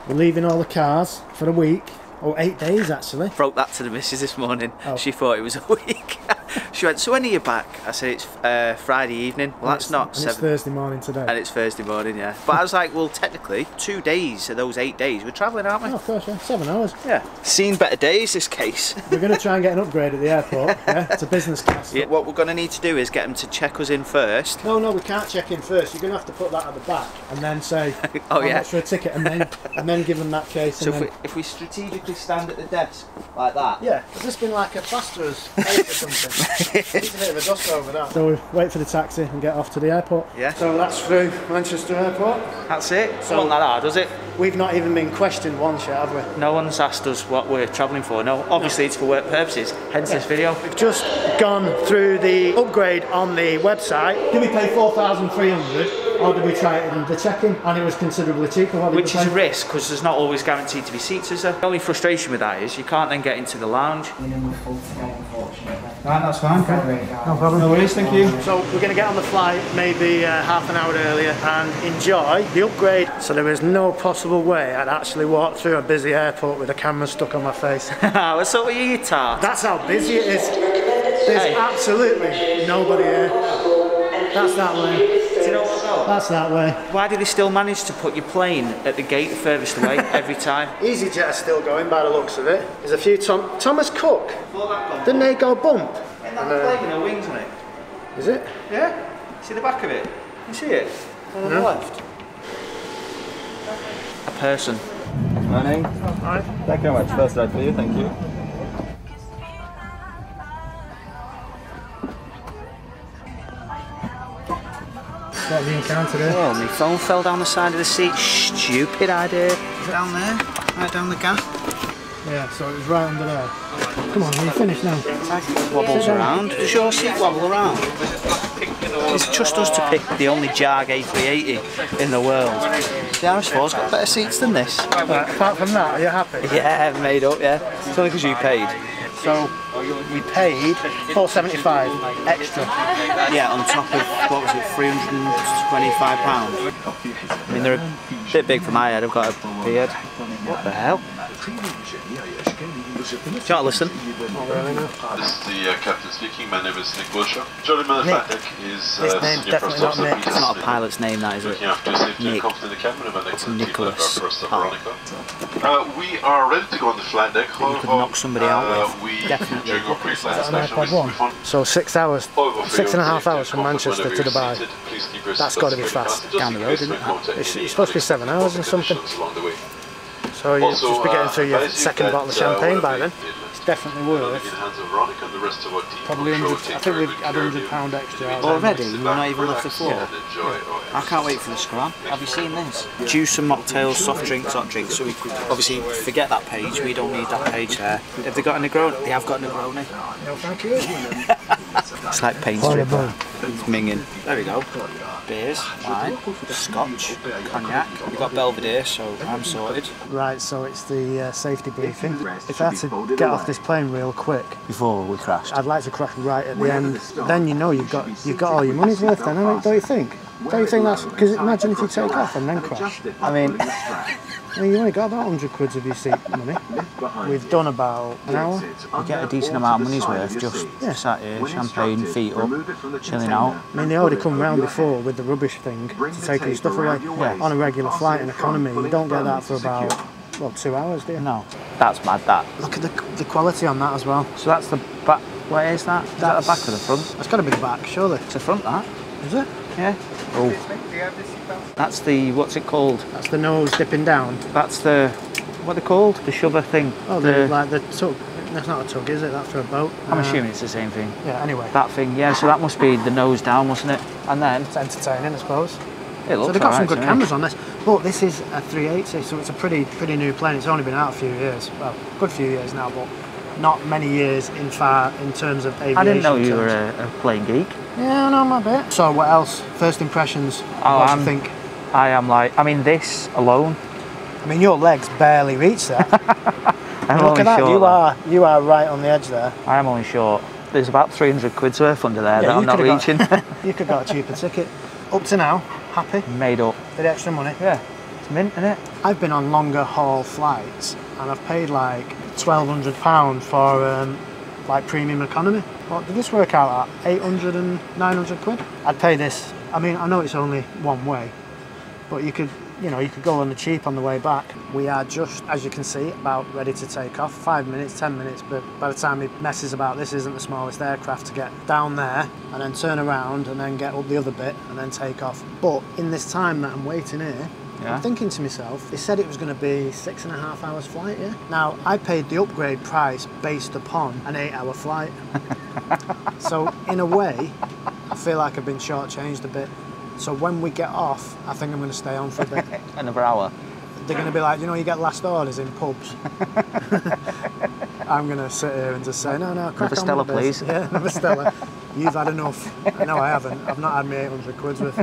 We're leaving all the cars for a week. Oh, 8 days actually. Broke that to the missus this morning. Oh. She thought it was a week. She went, so when are you back? I said, it's Friday evening. Well, that's not and 7. It's Thursday morning today. And it's Thursday morning, yeah. But I was like, well, technically, 2 days of those 8 days, we're travelling, aren't we? Oh, of course, yeah. 7 hours. Yeah. Seen better days, this case. We're going to try and get an upgrade at the airport, yeah? It's a business class. Yeah, what we're going to need to do is get them to check us in first. No, we can't check in first. You're going to have to put that at the back and then say, oh, how yeah. much for a ticket, and then give them that case. So and if we strategically stand at the desk, like that. Yeah, has this been like a plasterer's face or something? It's a bit of a dust over that. So we wait for the taxi and get off to the airport. Yeah. So that's through Manchester Airport. That's it. So Not that hard, is it? We've not even been questioned once yet, have we? No one's asked us what we're travelling for. No, obviously it's for work purposes, hence this video. We've just gone through the upgrade on the website. Did we pay 4,300 or did we try it in the check-in? And it was considerably cheaper. Which is a risk because there's not always guaranteed to be seats, is there? The only frustration with that is you can't then get into the lounge. Right, that's fine. Okay. No problem. No worries, thank you. So we're going to get on the flight maybe half an hour earlier and enjoy the upgrade. So there is no possible way I'd actually walk through a busy airport with a camera stuck on my face. What's up with you, tart? That's how busy it is. There's absolutely nobody here. That's that way. Do you know what though? That's that way. Why do they still manage to put your plane at the gate furthest away every time? EasyJet is still going by the looks of it. There's a few Thomas Cook. Didn't they go bump? Isn't that the flag with no wings on it? Is it? Yeah. See the back of it? You see it? On the left. A person. Morning. Alright. Thank you very much. First ride for you, thank you. What have you encountered here? Oh, my phone fell down the side of the seat. Stupid idea. Is it down there? Right down the gap? Yeah, so it was right under there. Come on, are you finished now? Wobbles around. Does your seat wobble around? It's just us to pick the only Jag A380 in the world. The RS4's got better seats than this. Right, apart from that, are you happy? Yeah, made up, yeah. It's only because you paid. So we paid $475 extra. Yeah, on top of, what was it, £325? I mean, they're a bit big for my head. I've got a beard. What the hell? Do you want to listen? Not really, no. This is the captain speaking. My name is Nick Wilshire. Joining me on the flight deck is This name's definitely not Nick. It's not a pilot's name, that is it? looking after safety and Nick. comfort in the cabin. And It's next Nicholas. We are ready to go on the flight deck. You could knock somebody out with. We Definitely. during our pre-flight Is that an inspection, iPod we 1? found So 6 hours, over 6.5 hours from comfort Manchester whenever to you're Dubai. seated. Please keep your That's seatbelt got to be securely fast. fastened, just Down the in road, case isn't it? we encounter It's any supposed to be 7 hours or something. conditions along the way. So you'll Also, just be getting through your advise you second that, bottle of champagne by whatever then. you feel It's definitely worth probably 100. I think we've had £100 extra out. Already? We're not even left the floor? I can't wait for the scrum. Have you seen this? Juice and mocktails, soft drinks, hot drinks. So we could obviously forget that page. We don't need that page there. Have they got a Negroni? They have got a Negroni. No, thank you. It's like paint stripper. It's minging. There we go. Beers, wine, scotch, cognac. We've got Belvedere, so I'm sorted. Right, so it's the safety briefing. If I had to get off this plane real quick Before we crashed. I'd like to crash right at the end. Then you know you've got all your money's worth. Then, don't you think? Don't you think that's because imagine if you take off and then crash. I mean, you only got about 100 quid of your seat money. We've done about an hour. We get a decent amount of money's worth just sat here, champagne, feet up, chilling out. I mean, they already come round before with the rubbish thing to take your stuff away. Yeah. On a regular flight in economy, you don't get that for about, well, 2 hours, do you? No, that's mad. That. Look at the quality on that as well. So that's the back. Where is that? Is that the back or the front? That's got to be the back, surely. It's the front, that. Is it? Yeah. Oh. That's the, what's it called? That's the nose dipping down. That's the, what are they called? The shover thing. Oh, like the tug. That's not a tug, is it? That's for a boat. I'm assuming it's the same thing. Yeah, anyway. That thing, yeah, so that must be the nose down, wasn't it? And then... It's entertaining, I suppose. It looks so they've got some alright good to me. cameras on this. But this is a 380, so it's a pretty new plane. It's only been out a few years. Well, a good few years now, but not many years in terms of aviation. I didn't know you terms. were a plane geek. Yeah, I know my bit. So what else? First impressions. What do you think? I am like, I mean this alone. I mean your legs barely reach that. I'm Look only at that, short. you are right on the edge there. I am only short. There's about 300 quid's worth under there that I'm not reaching. You could have got a cheaper ticket. Up to now, happy? Made up. Bit extra money. Yeah. It's mint, isn't it? I've been on longer haul flights and I've paid like £1,200 for like premium economy. What did this work out at? 800 and 900 quid? I'd pay this. I mean, I know it's only one way, but you could go on the cheap on the way back. We are just, as you can see, about ready to take off. 5 minutes, 10 minutes, but by the time he messes about, this isn't the smallest aircraft to get down there and then turn around and then get up the other bit and then take off. But in this time that I'm waiting here, I'm thinking to myself, they said it was going to be 6.5 hours flight, yeah? Now, I paid the upgrade price based upon an 8-hour flight. So, in a way, I feel like I've been shortchanged a bit. So when we get off, I think I'm going to stay on for a bit. Another hour. They're going to be like, you know, you get last orders in pubs. I'm going to sit here and just say, no, crack another Stella, please. Yeah, another Stella. You've had enough. No, I haven't. I've not had my 800 quid's worth.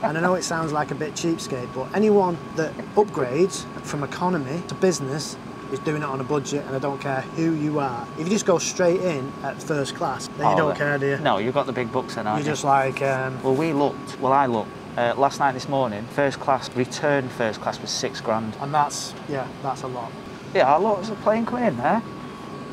And I know it sounds like a bit cheapskate, but anyone that upgrades from economy to business is doing it on a budget, and I don't care who you are. If you just go straight in at first class, then you don't care, do you? No, you've got the big bucks then, aren't you? You're just like... Well, I looked. Last night, this morning, first class, return first class was £6,000. And that's a lot. Yeah, look, there's a plane coming in there.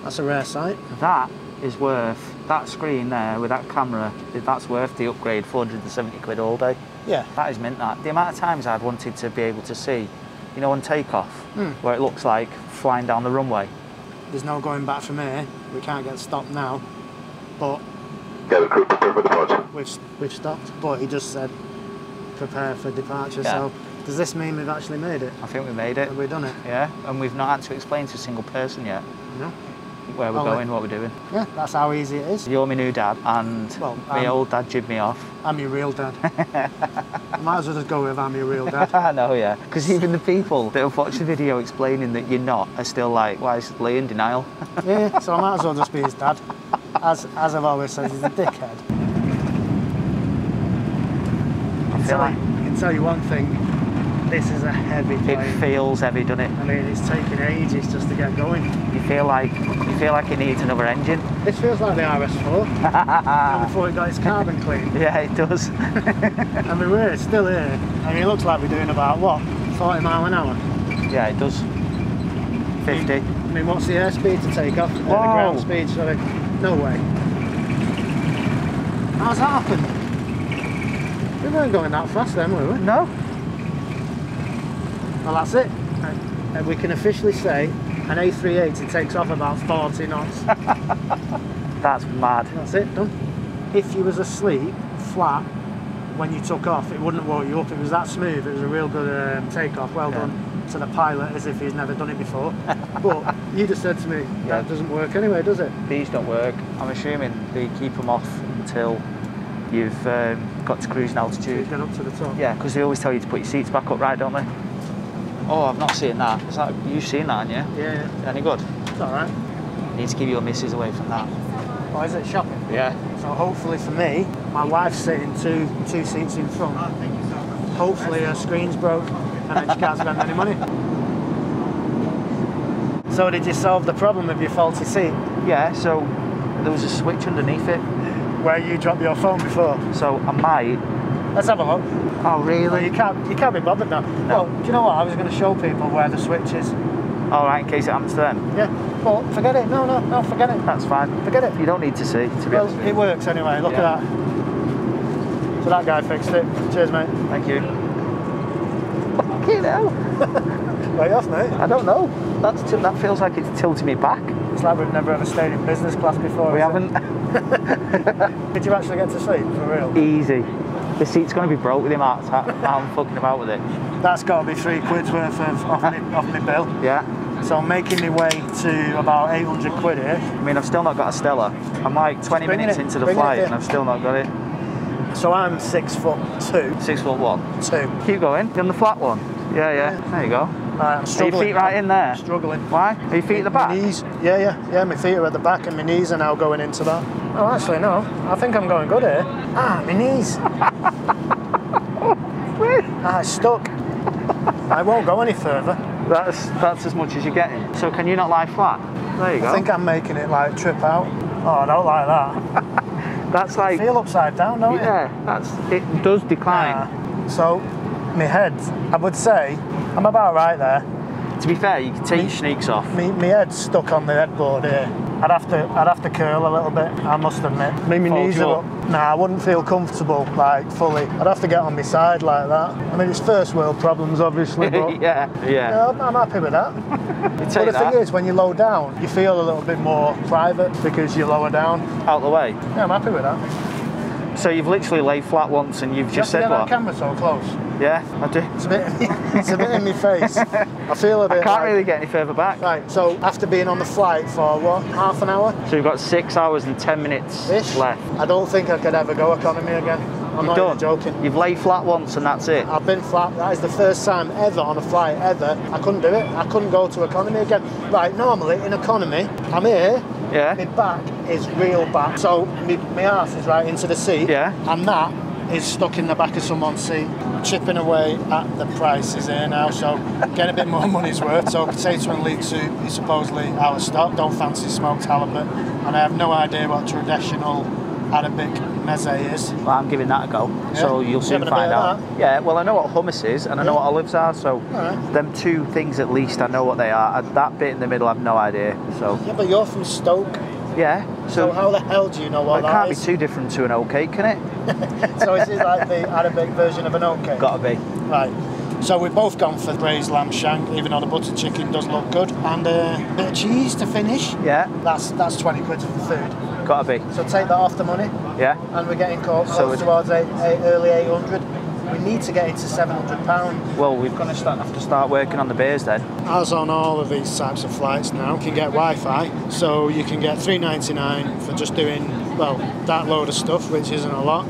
That's a rare sight. That is worth, that screen there with that camera, that's worth the upgrade, 470 quid all day. Yeah. That is mint, that. The amount of times I've wanted to be able to see, you know, on takeoff, where it looks like flying down the runway. There's no going back from here. We can't get stopped now, but Cabin crew, prepare for departure. we've stopped. But he just said prepare for departure. Yeah. So does this mean we've actually made it? I think we made it. Have we done it? Yeah, and we've not had to explain to a single person yet No. where we're going, what we're doing. Yeah, that's how easy it is. You're my new dad, and my old dad jibbed me off. I'm your real dad. Might as well just go with I'm your real dad. I know, yeah. Because even the people that have watched the video explaining that you're not are still like, why is Lee in denial? Yeah, so I might as well just be his dad. As I've always said, he's a dickhead. I can tell you one thing, this is a heavy plane. It feels heavy, doesn't it? I mean, it's taking ages just to get going. You feel like it needs another engine. This feels like the RS4 before it got its carbon clean. Yeah, it does. I mean, we're still here. I mean, it looks like we're doing about, what, 40 mile an hour? Yeah, it does. 50. I mean, what's the airspeed to take off? The ground speed, sorry. No way. How's that happened? We weren't going that fast then, were we? No. Well, that's it. And we can officially say an A380 takes off about 40 knots. That's mad. That's it, done. If you was asleep, flat, when you took off, it wouldn't have woke you up. It was that smooth. It was a real good takeoff. Well done to the pilot, as if he's never done it before. But you just said to me, that doesn't work anyway, does it? These don't work. I'm assuming they keep them off until you've got to cruising altitude. Get up to the top. Yeah, because they always tell you to put your seats back up, right, don't they? Oh, I've not seen that. Is that you've seen that, haven't you? Yeah. Any good? It's all right. You need to keep your missus away from that. Oh, is it shopping? Yeah. So hopefully for me, my wife's sitting two seats in front. Hopefully her screen's broke and then she can't spend any money. So did you solve the problem of your faulty seat? Yeah, so there was a switch underneath it. Where you dropped your phone before? So I might... Let's have a look. Oh, really? Well, you can't be bothered now. No. Well, do you know what? I was going to show people where the switch is. All right, in case it happens to them. Yeah, but forget it. No, forget it. That's fine. Forget it. You don't need to see, to be honest with you. It works anyway. Look at that. So that guy fixed it. Cheers, mate. Thank you. Fucking hell. Way off, mate. I don't know. That feels like it's tilting me back. It's like we've never ever stayed in business class before. We haven't. Did you actually get to sleep, for real? Easy. The seat's going to be broke with him out. I'm fucking about with it. That's got to be £3 worth of off my bill. Yeah. So I'm making my way to about 800 quid here. I mean, I've still not got a Stella. I'm like 20 minutes into the flight and I've still not got it. So I'm 6'2". 6'1". 2. Keep going. You're on the flat one. Yeah. There you go. Right, I'm struggling. Are your feet right in there? I'm struggling. Why? Are your feet at the back? My knees. Yeah. My feet are at the back and my knees are now going into that. Oh, actually, no. I think I'm going good here. My knees. It's stuck. I won't go any further. That's as much as you're getting. So can you not lie flat? There you go. I think I'm making it like trip out. Oh, I don't like that. That's like... You feel upside down, don't you? Yeah, it does decline. So, my head, I would say, I'm about right there. To be fair, you can take your sneaks off. My head's stuck on the headboard here. I'd have to curl a little bit, I must admit. My knees are up. Nah, I wouldn't feel comfortable, like, fully. I'd have to get on my side like that. I mean, it's first world problems, obviously, but... yeah. I'm happy with that. But the thing is, when you low down, you feel a little bit more private because you're lower down. Out the way? Yeah, I'm happy with that. So you've literally laid flat once and you've just said what? That camera so close. Yeah, I do. It's a bit in my face. I feel a bit. I can't really get any further back. Right, so after being on the flight for what, half an hour? So we've got 6 hours and 10 minutes left. I don't think I could ever go economy again. I'm not even joking. You've laid flat once and that's it. I've been flat. That is the first time ever on a flight ever. I couldn't do it. I couldn't go to economy again. Right, normally in economy, I'm here. Yeah. My back is real back. So my arse is right into the seat. Yeah. And that is stuck in the back of someone's seat, chipping away at the prices here now, so get a bit more money's worth. So potato and leek soup is supposedly out of stock. Don't fancy smoked halibut, and I have no idea what traditional Arabic meze is. Well, I'm giving that a go, so you'll soon find out. Yeah, well, I know what hummus is, and I know what olives are, so them two things at least, I know what they are. That bit in the middle, I have no idea. So. Yeah, but you're from Stoke. Yeah. So how the hell do you know what that is? It can't be too different to an oatcake, can it? So is it like the Arabic version of an oatcake? Gotta be. Right. So we've both gone for braised lamb shank, even though the butter chicken does look good. And a bit of cheese to finish. Yeah. That's 20 quid for the food. Gotta be. So take that off the money. Yeah. And we're getting close towards early 800. We need to get into £700. Well, we're going to have to start working on the beers then. As on all of these types of flights now, you can get Wi-Fi, so you can get $3.99 for just doing, well, that load of stuff, which isn't a lot.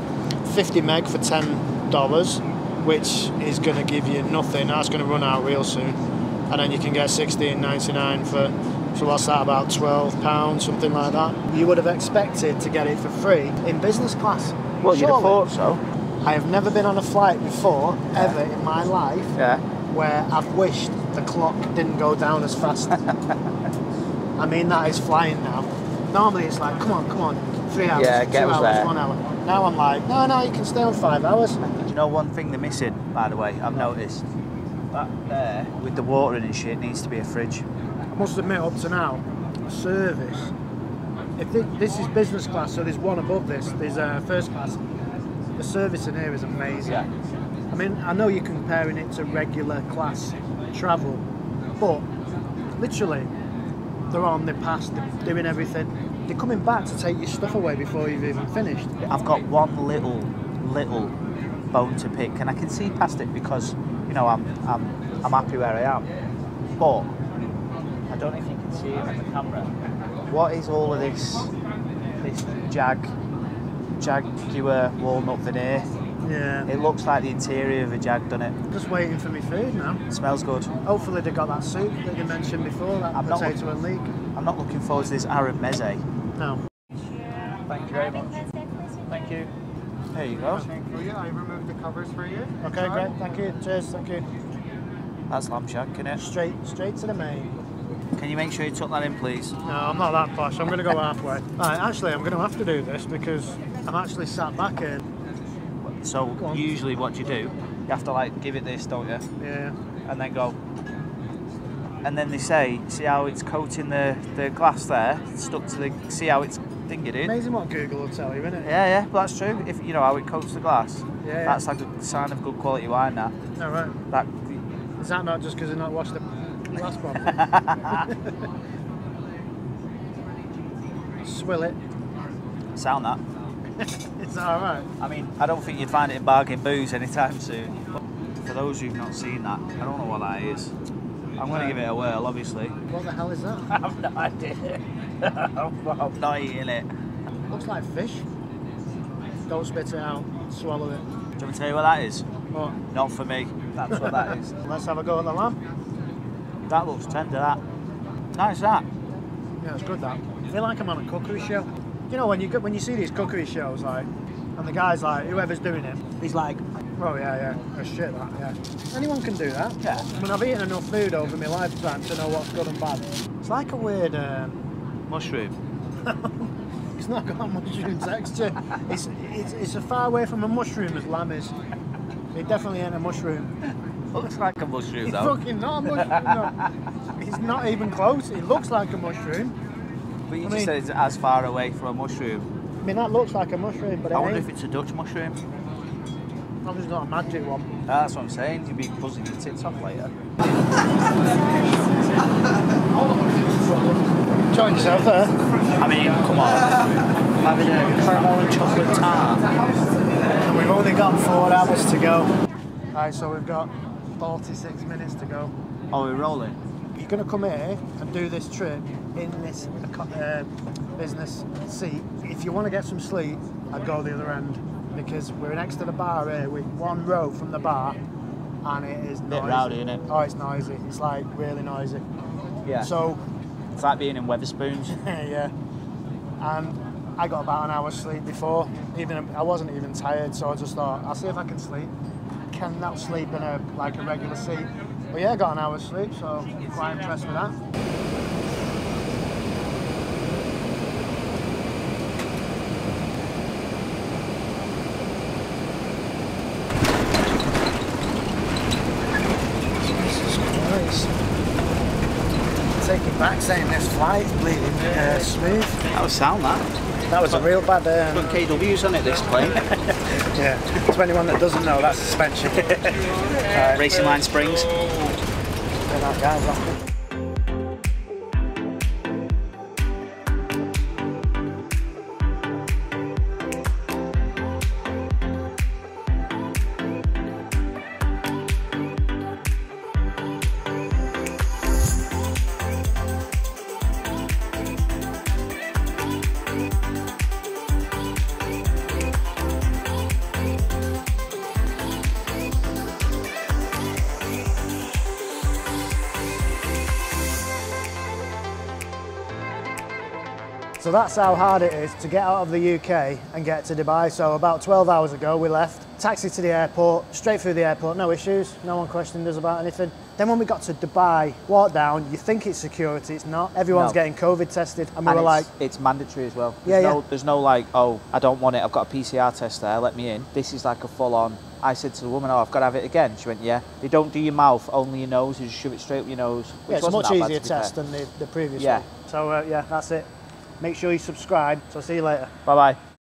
50 meg for $10, which is going to give you nothing. That's going to run out real soon. And then you can get $16.99 for, so what's that, about £12, something like that. You would have expected to get it for free in business class. Well, you'd have thought so. I have never been on a flight before, ever in my life, where I've wished the clock didn't go down as fast. I mean, that is flying now. Normally it's like, come on, 3 hours, 2 hours, there. 1 hour. Now I'm like, no, you can stay on 5 hours. Do you know one thing they're missing, by the way, I've noticed? That there, with the water and shit, needs to be a fridge. I must admit, up to now, service. If this is business class, so there's one above this, there's first class. The service in here is amazing. Yeah. I mean, I know you're comparing it to regular class travel, but literally, they're on, they're past, they're doing everything. They're coming back to take your stuff away before you've even finished. I've got one little bone to pick, and I can see past it because, you know, I'm happy where I am. But I don't know if you can see it on the camera. What is all of this Jaguar walnut veneer? Yeah. It looks like the interior of a Jag, doesn't it? Just waiting for my food now. It smells good. Hopefully they got that soup that you mentioned before, that potato and leek. I'm not looking forward to this Arab meze. No. Thank you very much. Thank you. There you go. For you, I removed the covers for you. Okay, great. Thank you. Cheers. Thank you. That's lamb shank, isn't it? Straight to the main. Can you make sure you tuck that in, please? No, I'm not that posh. I'm going to go halfway. Right, actually, I'm going to have to do this because I'm actually sat back here. So usually what you do, you have to like give it this, don't you? Yeah. And then go. And then they say, see how it's coating the glass there, stuck to the, see how it's thingy, dude? Amazing what Google will tell you, isn't it? Yeah, but that's true. If you know how it coats the glass, yeah. That's like a sign of good quality wine, that. Oh, right. That. Is that not just because they've not washed the glass properly? Swill it. Sound that. Is that alright? I mean, I don't think you'd find it in Bargain Booze anytime soon. But for those who've not seen that, I don't know what that is. I'm going to give it a whirl, obviously. What the hell is that? I have no idea. I'm not eating it. Looks like fish. Don't spit it out, swallow it. Do you want me to tell you what that is? What? Not for me. That's what that is. Let's have a go at the lamb. That looks tender, that. Nice, that. Yeah, it's good, that. I feel like I'm on a cookery show. You know, when you see these cookery shows, like, and the guy's like, whoever's doing it, he's like, oh yeah, that's shit, that, yeah. Anyone can do that. Yeah. I mean, I've eaten enough food over my lifetime to know what's good and bad. It's like a weird... mushroom. It's not got a mushroom texture. It's as far away from a mushroom as lamb is. It definitely ain't a mushroom. looks like a mushroom It's though. fucking not a mushroom. No. It's not even close. It looks like a mushroom. But you I just mean- said it's as far away from a mushroom. I mean, that looks like a mushroom, but it I wonder ain't. if it's a Dutch mushroom. Probably not a magic one. That's what I'm saying. You'll be buzzing your tits off later. Join yourself there. I mean, come on. I'm having a caramel and chocolate tart. And we've only got 4 hours to go. Right, so we've got 46 minutes to go. Oh, we're rolling? You're going to come here and do this trip in this business seat. If you want to get some sleep, I'd go the other end, because we're next to the bar here with 1 row from the bar, and it is noisy. Bit rowdy, isn't it? Oh, it's noisy. It's like really noisy. Yeah. So, It's like being in Weatherspoons. yeah. And I got about an hour's sleep before. I wasn't even tired, so I just thought, I'll see if I can sleep. I cannot sleep in a regular seat. But yeah, I got an hour's sleep, so I'm quite impressed with that. Jesus Christ. Take it back saying this flight's bleeding smooth. That was sound, that. That was a real bad... Put KWs on it, this plane. yeah, to anyone that doesn't know, that's suspension. Racing line springs. Get that guy's off it. So that's how hard it is to get out of the UK and get to Dubai. So about 12 hours ago we left, taxi to the airport, straight through the airport, no issues, no one questioned us about anything. Then when we got to Dubai, walk down, you think it's security, it's not. Everyone's getting COVID tested, and we were like... It's mandatory as well. Yeah, There's no like, oh, I don't want it, I've got a PCR test there, let me in. This is like a full-on... I said to the woman, oh, I've got to have it again. She went, yeah. They don't do your mouth, only your nose, you just shove it straight up your nose. Yeah, it's a much easier test than the previous one. So yeah, that's it. Make sure you subscribe. So see you later. Bye-bye.